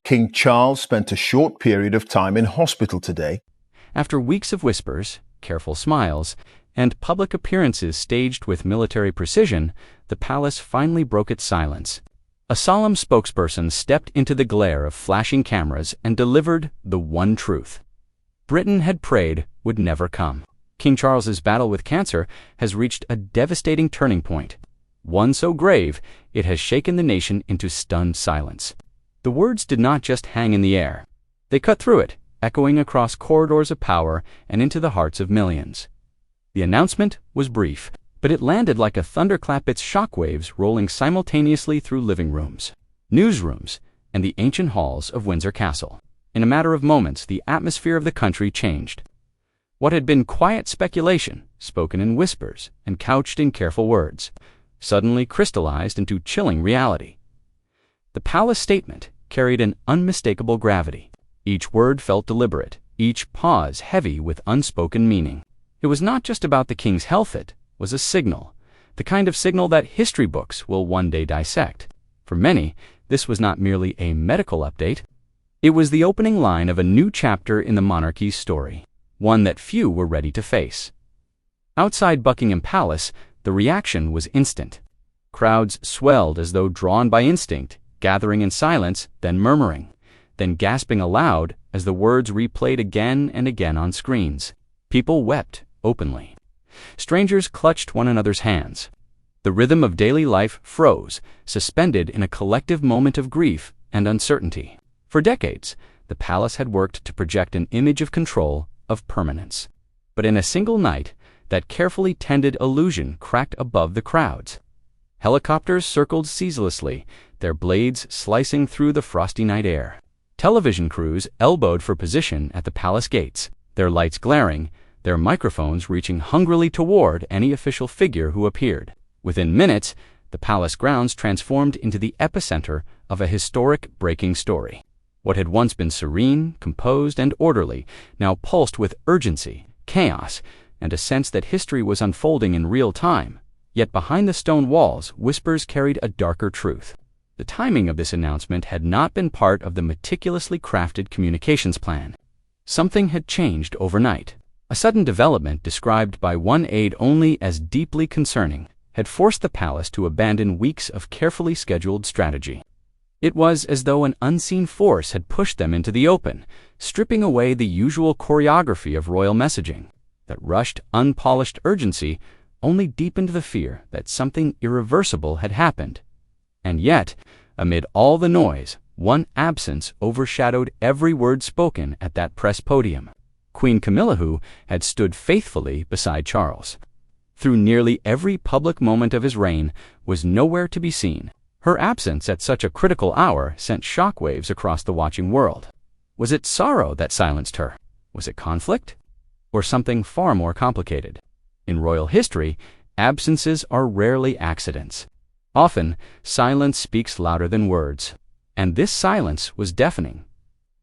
King Charles spent a short period of time in hospital today. After weeks of whispers, careful smiles, and public appearances staged with military precision, the palace finally broke its silence. A solemn spokesperson stepped into the glare of flashing cameras and delivered the one truth Britain had prayed would never come. King Charles's battle with cancer has reached a devastating turning point, one so grave it has shaken the nation into stunned silence. The words did not just hang in the air. They cut through it, echoing across corridors of power and into the hearts of millions. The announcement was brief, but it landed like a thunderclap, its shockwaves rolling simultaneously through living rooms, newsrooms, and the ancient halls of Windsor Castle. In a matter of moments, the atmosphere of the country changed. What had been quiet speculation, spoken in whispers and couched in careful words, suddenly crystallized into chilling reality. The palace statement carried an unmistakable gravity. Each word felt deliberate, each pause heavy with unspoken meaning. It was not just about the king's health, it was a signal, the kind of signal that history books will one day dissect. For many, this was not merely a medical update. It was the opening line of a new chapter in the monarchy's story, one that few were ready to face. Outside Buckingham Palace, the reaction was instant. Crowds swelled as though drawn by instinct, gathering in silence, then murmuring, then gasping aloud as the words replayed again and again on screens. People wept openly. Strangers clutched one another's hands. The rhythm of daily life froze, suspended in a collective moment of grief and uncertainty. For decades, the palace had worked to project an image of control, of permanence. But in a single night, that carefully tended illusion cracked above the crowds. Helicopters circled ceaselessly, their blades slicing through the frosty night air. Television crews elbowed for position at the palace gates, their lights glaring, their microphones reaching hungrily toward any official figure who appeared. Within minutes, the palace grounds transformed into the epicenter of a historic breaking story. What had once been serene, composed, and orderly now pulsed with urgency, chaos, and a sense that history was unfolding in real time. Yet behind the stone walls, whispers carried a darker truth. The timing of this announcement had not been part of the meticulously crafted communications plan. Something had changed overnight. A sudden development described by one aide only as deeply concerning had forced the palace to abandon weeks of carefully scheduled strategy. It was as though an unseen force had pushed them into the open, stripping away the usual choreography of royal messaging. That rushed, unpolished urgency only deepened the fear that something irreversible had happened. And yet, amid all the noise, one absence overshadowed every word spoken at that press podium. Queen Camilla, who had stood faithfully beside Charles through nearly every public moment of his reign, was nowhere to be seen. Her absence at such a critical hour sent shockwaves across the watching world. Was it sorrow that silenced her? Was it conflict? Or something far more complicated? In royal history, absences are rarely accidents. Often, silence speaks louder than words. And this silence was deafening.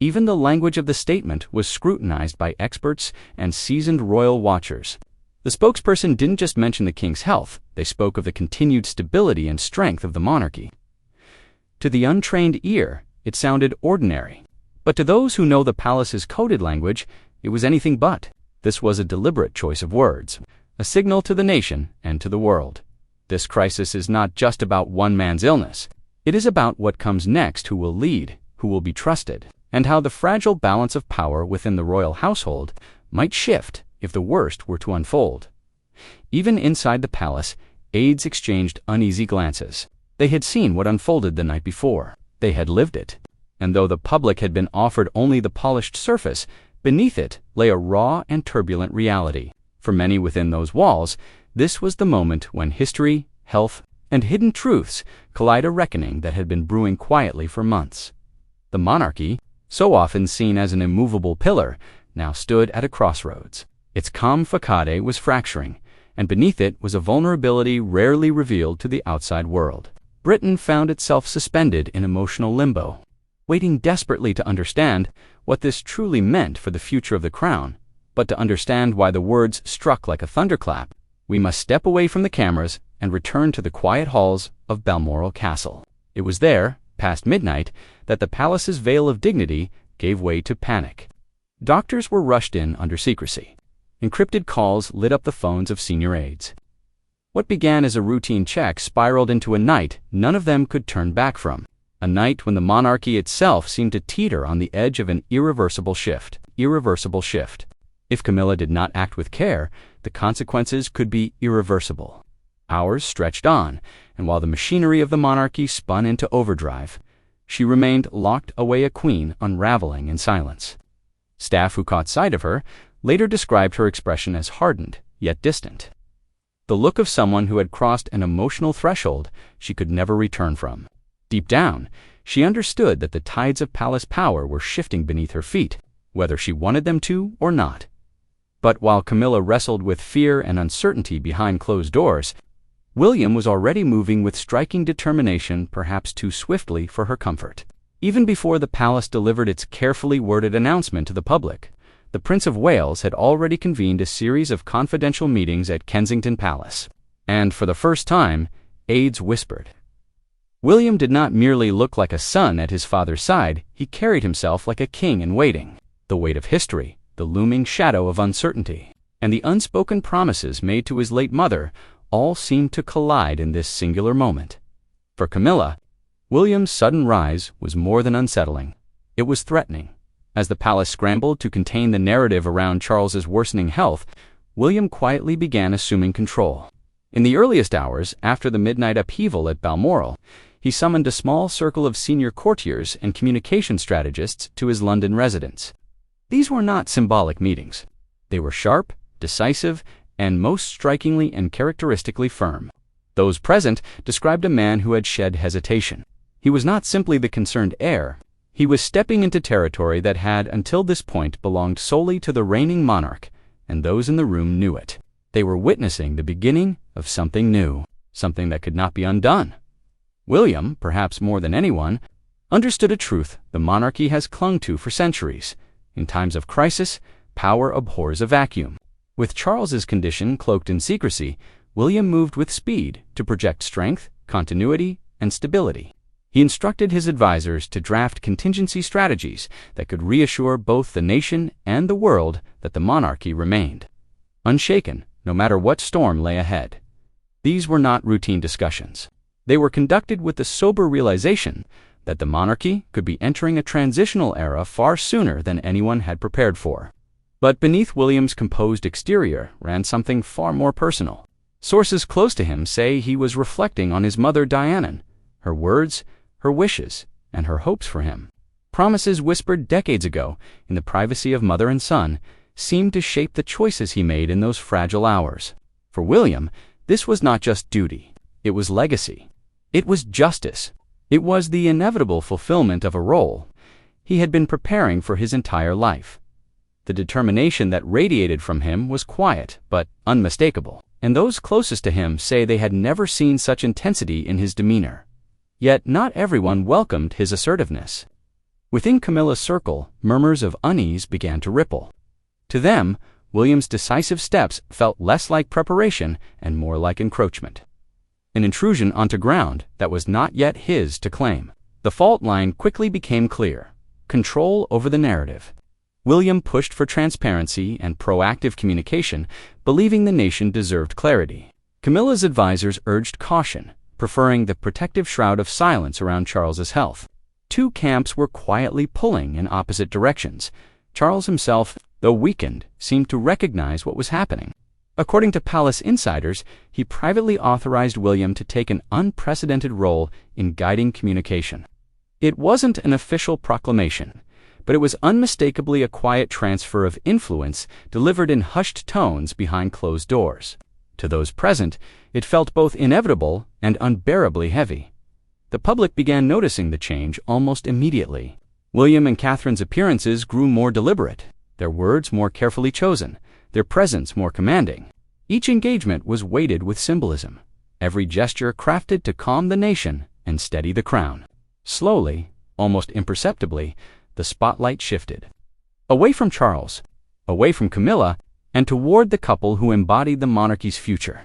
Even the language of the statement was scrutinized by experts and seasoned royal watchers. The spokesperson didn't just mention the king's health, they spoke of the continued stability and strength of the monarchy. To the untrained ear, it sounded ordinary. But to those who know the palace's coded language, it was anything but. This was a deliberate choice of words, a signal to the nation and to the world. This crisis is not just about one man's illness. It is about what comes next, who will lead, who will be trusted, and how the fragile balance of power within the royal household might shift if the worst were to unfold. Even inside the palace, aides exchanged uneasy glances. They had seen what unfolded the night before. They had lived it. And though the public had been offered only the polished surface, beneath it lay a raw and turbulent reality. For many within those walls, this was the moment when history, health, and hidden truths collide, a reckoning that had been brewing quietly for months. The monarchy, so often seen as an immovable pillar, now stood at a crossroads. Its calm facade was fracturing, and beneath it was a vulnerability rarely revealed to the outside world. Britain found itself suspended in emotional limbo, waiting desperately to understand what this truly meant for the future of the crown. But to understand why the words struck like a thunderclap, we must step away from the cameras and return to the quiet halls of Balmoral Castle. It was there, past midnight, that the palace's veil of dignity gave way to panic. Doctors were rushed in under secrecy. Encrypted calls lit up the phones of senior aides. What began as a routine check spiraled into a night none of them could turn back from. A night when the monarchy itself seemed to teeter on the edge of an irreversible shift. If Camilla did not act with care, the consequences could be irreversible. Hours stretched on, and while the machinery of the monarchy spun into overdrive, she remained locked away, a queen unraveling in silence. Staff who caught sight of her later described her expression as hardened, yet distant. The look of someone who had crossed an emotional threshold she could never return from. Deep down, she understood that the tides of palace power were shifting beneath her feet, whether she wanted them to or not. But while Camilla wrestled with fear and uncertainty behind closed doors, William was already moving with striking determination, perhaps too swiftly for her comfort. Even before the palace delivered its carefully worded announcement to the public, the Prince of Wales had already convened a series of confidential meetings at Kensington Palace. And for the first time, aides whispered. William did not merely look like a son at his father's side, he carried himself like a king in waiting. The weight of history, the looming shadow of uncertainty, and the unspoken promises made to his late mother all seemed to collide in this singular moment. For Camilla, William's sudden rise was more than unsettling. It was threatening. As the palace scrambled to contain the narrative around Charles's worsening health, William quietly began assuming control. In the earliest hours after the midnight upheaval at Balmoral, he summoned a small circle of senior courtiers and communication strategists to his London residence. These were not symbolic meetings. They were sharp, decisive, and most strikingly and characteristically firm. Those present described a man who had shed hesitation. He was not simply the concerned heir. He was stepping into territory that had, until this point, belonged solely to the reigning monarch, and those in the room knew it. They were witnessing the beginning of something new, something that could not be undone. William, perhaps more than anyone, understood a truth the monarchy has clung to for centuries. In times of crisis, power abhors a vacuum. With Charles's condition cloaked in secrecy, William moved with speed to project strength, continuity, and stability. He instructed his advisors to draft contingency strategies that could reassure both the nation and the world that the monarchy remained unshaken, no matter what storm lay ahead. These were not routine discussions. They were conducted with the sober realization that the monarchy could be entering a transitional era far sooner than anyone had prepared for. But beneath William's composed exterior ran something far more personal. Sources close to him say he was reflecting on his mother Diana, her words, her wishes, and her hopes for him. Promises whispered decades ago in the privacy of mother and son seemed to shape the choices he made in those fragile hours. For William, this was not just duty. It was legacy. It was justice. It was the inevitable fulfillment of a role he had been preparing for his entire life. The determination that radiated from him was quiet but unmistakable, and those closest to him say they had never seen such intensity in his demeanor. Yet not everyone welcomed his assertiveness. Within Camilla's circle, murmurs of unease began to ripple. To them, William's decisive steps felt less like preparation and more like encroachment. An intrusion onto ground that was not yet his to claim. The fault line quickly became clear: control over the narrative. William pushed for transparency and proactive communication, believing the nation deserved clarity. Camilla's advisors urged caution, preferring the protective shroud of silence around Charles's health. Two camps were quietly pulling in opposite directions. Charles himself, though weakened, seemed to recognize what was happening. According to palace insiders, he privately authorized William to take an unprecedented role in guiding communication. It wasn't an official proclamation, but it was unmistakably a quiet transfer of influence delivered in hushed tones behind closed doors. To those present, it felt both inevitable and unbearably heavy. The public began noticing the change almost immediately. William and Catherine's appearances grew more deliberate, their words more carefully chosen, their presence more commanding. Each engagement was weighted with symbolism, every gesture crafted to calm the nation and steady the crown. Slowly, almost imperceptibly, the spotlight shifted. Away from Charles, away from Camilla, and toward the couple who embodied the monarchy's future.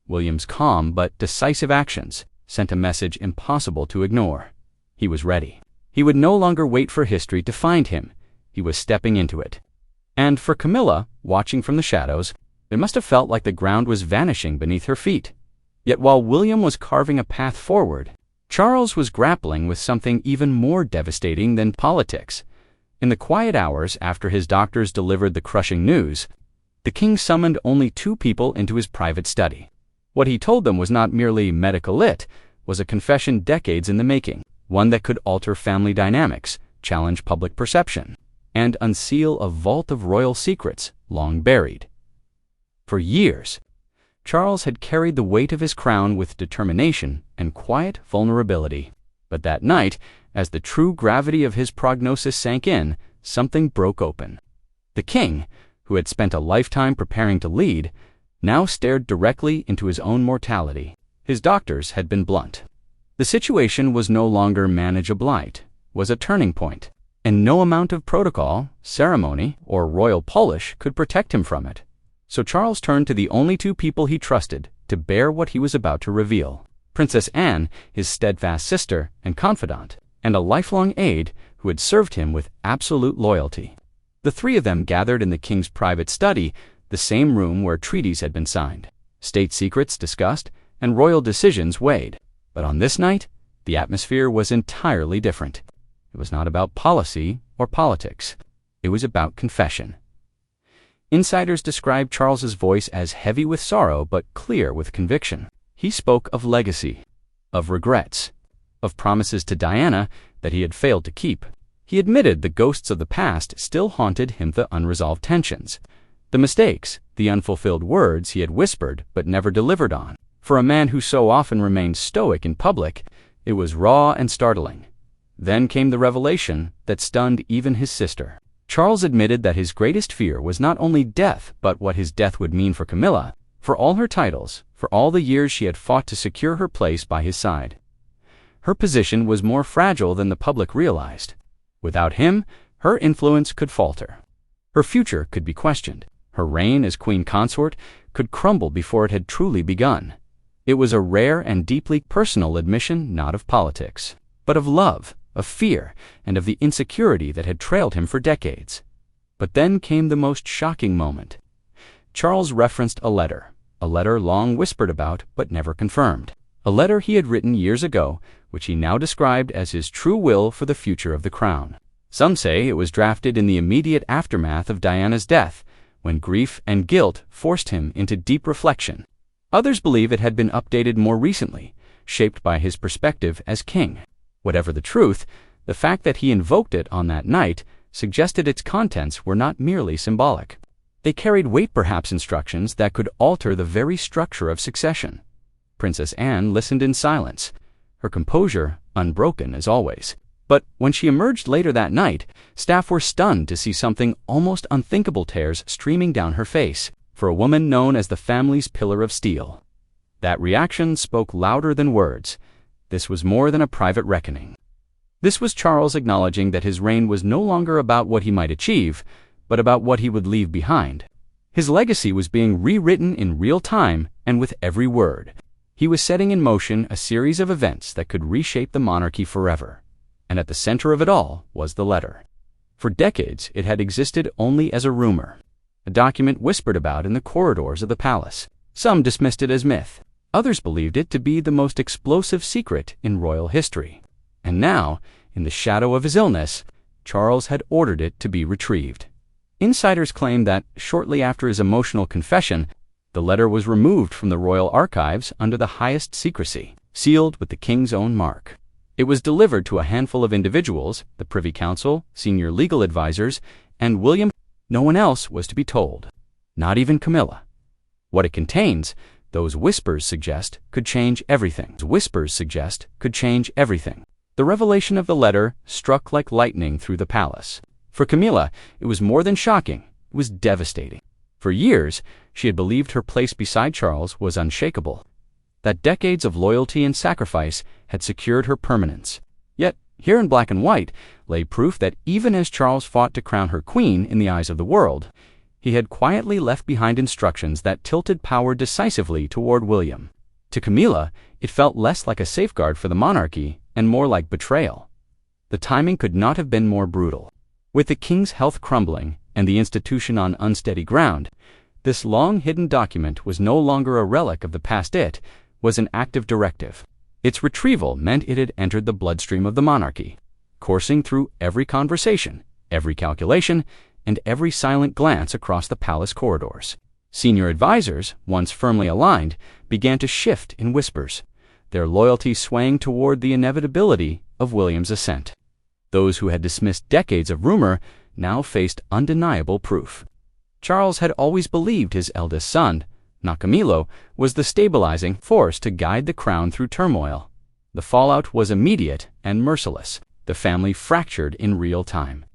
William's calm but decisive actions sent a message impossible to ignore. He was ready. He would no longer wait for history to find him. He was stepping into it. And for Camilla, watching from the shadows, it must have felt like the ground was vanishing beneath her feet. Yet while William was carving a path forward, Charles was grappling with something even more devastating than politics. In the quiet hours after his doctors delivered the crushing news, the king summoned only 2 people into his private study. What he told them was not merely medical lit, was a confession decades in the making, one that could alter family dynamics, challenge public perception, and unseal a vault of royal secrets long buried. For years, Charles had carried the weight of his crown with determination and quiet vulnerability. But that night, as the true gravity of his prognosis sank in, something broke open. The king, who had spent a lifetime preparing to lead, now stared directly into his own mortality. His doctors had been blunt. The situation was no longer manageable, it was a turning point, and no amount of protocol, ceremony, or royal polish could protect him from it. So Charles turned to the only 2 people he trusted to bear what he was about to reveal: Princess Anne, his steadfast sister and confidant, and a lifelong aide who had served him with absolute loyalty. The 3 of them gathered in the king's private study, the same room where treaties had been signed, state secrets discussed, and royal decisions weighed. But on this night, the atmosphere was entirely different. It was not about policy or politics. It was about confession. Insiders described Charles's voice as heavy with sorrow but clear with conviction. He spoke of legacy, of regrets, of promises to Diana that he had failed to keep. He admitted the ghosts of the past still haunted him, the unresolved tensions, the mistakes, the unfulfilled words he had whispered but never delivered on. For a man who so often remained stoic in public, it was raw and startling. Then came the revelation that stunned even his sister. Charles admitted that his greatest fear was not only death, but what his death would mean for Camilla, for all her titles, for all the years she had fought to secure her place by his side. Her position was more fragile than the public realized. Without him, her influence could falter. Her future could be questioned. Her reign as queen consort could crumble before it had truly begun. It was a rare and deeply personal admission, not of politics, but of love, of fear, and of the insecurity that had trailed him for decades. But then came the most shocking moment. Charles referenced a letter long whispered about but never confirmed. A letter he had written years ago, which he now described as his true will for the future of the crown. Some say it was drafted in the immediate aftermath of Diana's death, when grief and guilt forced him into deep reflection. Others believe it had been updated more recently, shaped by his perspective as king. Whatever the truth, the fact that he invoked it on that night suggested its contents were not merely symbolic. They carried weight, perhaps instructions that could alter the very structure of succession. Princess Anne listened in silence, her composure unbroken as always. But when she emerged later that night, staff were stunned to see something almost unthinkable, tears streaming down her face, for a woman known as the family's pillar of steel. That reaction spoke louder than words. This was more than a private reckoning. This was Charles acknowledging that his reign was no longer about what he might achieve, but about what he would leave behind. His legacy was being rewritten in real time and with every word. He was setting in motion a series of events that could reshape the monarchy forever. And at the center of it all was the letter. For decades, it had existed only as a rumor, a document whispered about in the corridors of the palace. Some dismissed it as myth. Others believed it to be the most explosive secret in royal history. And now, in the shadow of his illness, Charles had ordered it to be retrieved. Insiders claim that, shortly after his emotional confession, the letter was removed from the royal archives under the highest secrecy, sealed with the king's own mark. It was delivered to a handful of individuals, the Privy Council, senior legal advisors, and William. No one else was to be told, not even Camilla. What it contains, those whispers suggest, could change everything. The revelation of the letter struck like lightning through the palace. For Camilla, it was more than shocking, it was devastating. For years, she had believed her place beside Charles was unshakable, that decades of loyalty and sacrifice had secured her permanence. Yet, here in black and white, lay proof that even as Charles fought to crown her queen in the eyes of the world, he had quietly left behind instructions that tilted power decisively toward William. To Camilla, it felt less like a safeguard for the monarchy and more like betrayal. The timing could not have been more brutal. With the king's health crumbling and the institution on unsteady ground, this long-hidden document was no longer a relic of the past. It was an active directive. Its retrieval meant it had entered the bloodstream of the monarchy, coursing through every conversation, every calculation, and every silent glance across the palace corridors. Senior advisors, once firmly aligned, began to shift in whispers, their loyalty swaying toward the inevitability of William's ascent. Those who had dismissed decades of rumor now faced undeniable proof. Charles had always believed his eldest son, not Camillo, was the stabilizing force to guide the crown through turmoil. The fallout was immediate and merciless. The family fractured in real time.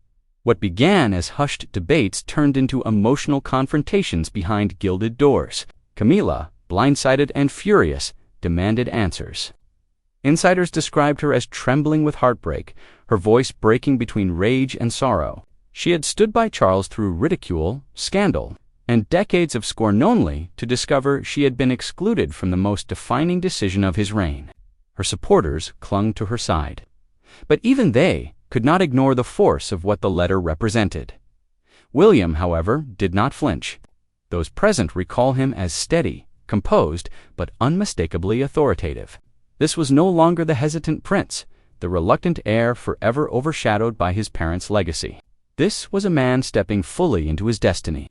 What began as hushed debates turned into emotional confrontations behind gilded doors. Camilla, blindsided and furious, demanded answers. Insiders described her as trembling with heartbreak, her voice breaking between rage and sorrow. She had stood by Charles through ridicule, scandal, and decades of scorn only to discover she had been excluded from the most defining decision of his reign. Her supporters clung to her side. But even they could not ignore the force of what the letter represented. William, however, did not flinch. Those present recall him as steady, composed, but unmistakably authoritative. This was no longer the hesitant prince, the reluctant heir forever overshadowed by his parents' legacy. This was a man stepping fully into his destiny.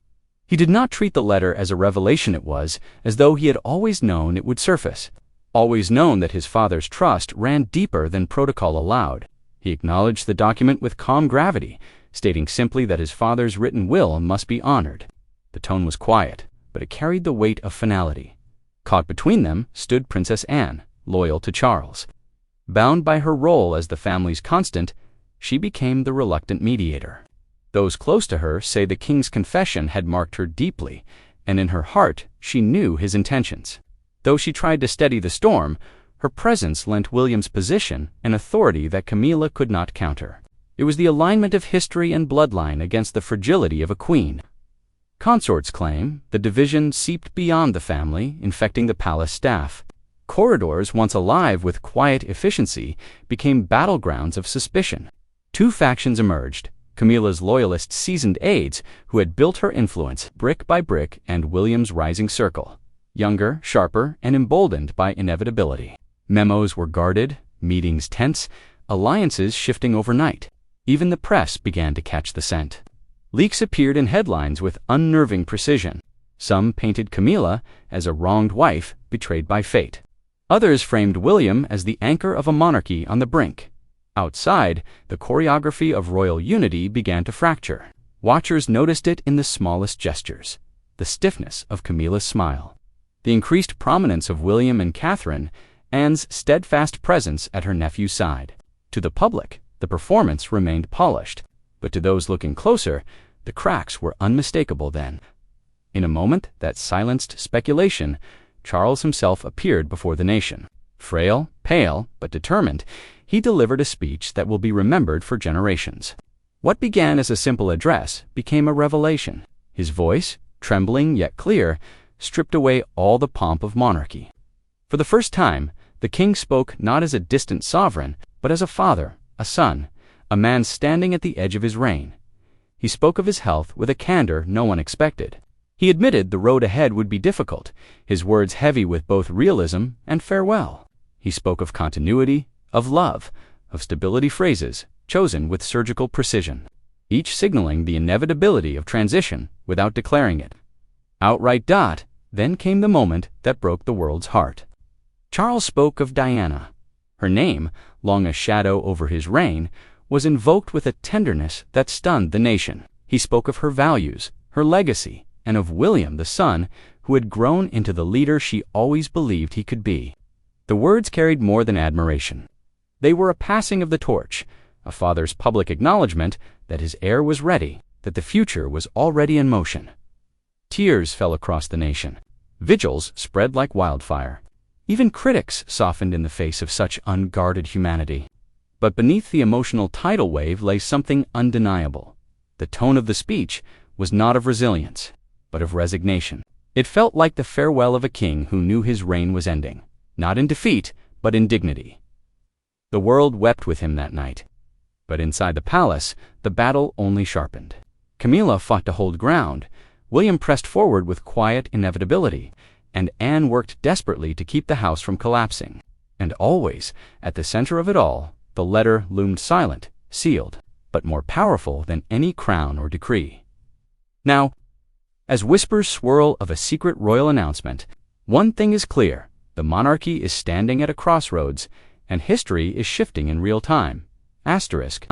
He did not treat the letter as a revelation. It was as though he had always known it would surface, always known that his father's trust ran deeper than protocol allowed. He acknowledged the document with calm gravity, stating simply that his father's written will must be honored. The tone was quiet, but it carried the weight of finality. Caught between them stood Princess Anne, loyal to Charles. Bound by her role as the family's constant, she became the reluctant mediator. Those close to her say the king's confession had marked her deeply, and in her heart she knew his intentions. Though she tried to steady the storm, her presence lent William's position an authority that Camilla could not counter. It was the alignment of history and bloodline against the fragility of a queen. Consorts claim the division seeped beyond the family, infecting the palace staff. Corridors, once alive with quiet efficiency, became battlegrounds of suspicion. Two factions emerged: Camilla's loyalist seasoned aides, who had built her influence brick by brick, and William's rising circle, younger, sharper, and emboldened by inevitability. Memos were guarded, meetings tense, alliances shifting overnight. Even the press began to catch the scent. Leaks appeared in headlines with unnerving precision. Some painted Camilla as a wronged wife betrayed by fate. Others framed William as the anchor of a monarchy on the brink. Outside, the choreography of royal unity began to fracture. Watchers noticed it in the smallest gestures: the stiffness of Camilla's smile, the increased prominence of William and Catherine, Anne's steadfast presence at her nephew's side. To the public, the performance remained polished, but to those looking closer, the cracks were unmistakable then. In a moment that silenced speculation, Charles himself appeared before the nation. Frail, pale, but determined, he delivered a speech that will be remembered for generations. What began as a simple address became a revelation. His voice, trembling yet clear, stripped away all the pomp of monarchy. For the first time, the king spoke not as a distant sovereign, but as a father, a son, a man standing at the edge of his reign. He spoke of his health with a candor no one expected. He admitted the road ahead would be difficult, his words heavy with both realism and farewell. He spoke of continuity, of love, of stability, phrases chosen with surgical precision, each signaling the inevitability of transition without declaring it outright. Then came the moment that broke the world's heart. Charles spoke of Diana. Her name, long a shadow over his reign, was invoked with a tenderness that stunned the nation. He spoke of her values, her legacy, and of William the son who had grown into the leader she always believed he could be. The words carried more than admiration. They were a passing of the torch, a father's public acknowledgement that his heir was ready, that the future was already in motion. Tears fell across the nation. Vigils spread like wildfire. Even critics softened in the face of such unguarded humanity. But beneath the emotional tidal wave lay something undeniable. The tone of the speech was not of resilience, but of resignation. It felt like the farewell of a king who knew his reign was ending. not in defeat, but in dignity. The world wept with him that night. But inside the palace, the battle only sharpened. Camilla fought to hold ground, William pressed forward with quiet inevitability, and Anne worked desperately to keep the house from collapsing. And always, at the center of it all, the letter loomed silent, sealed, but more powerful than any crown or decree. Now, as whispers swirl of a secret royal announcement, one thing is clear: the monarchy is standing at a crossroads, and history is shifting in real time. Asterisk.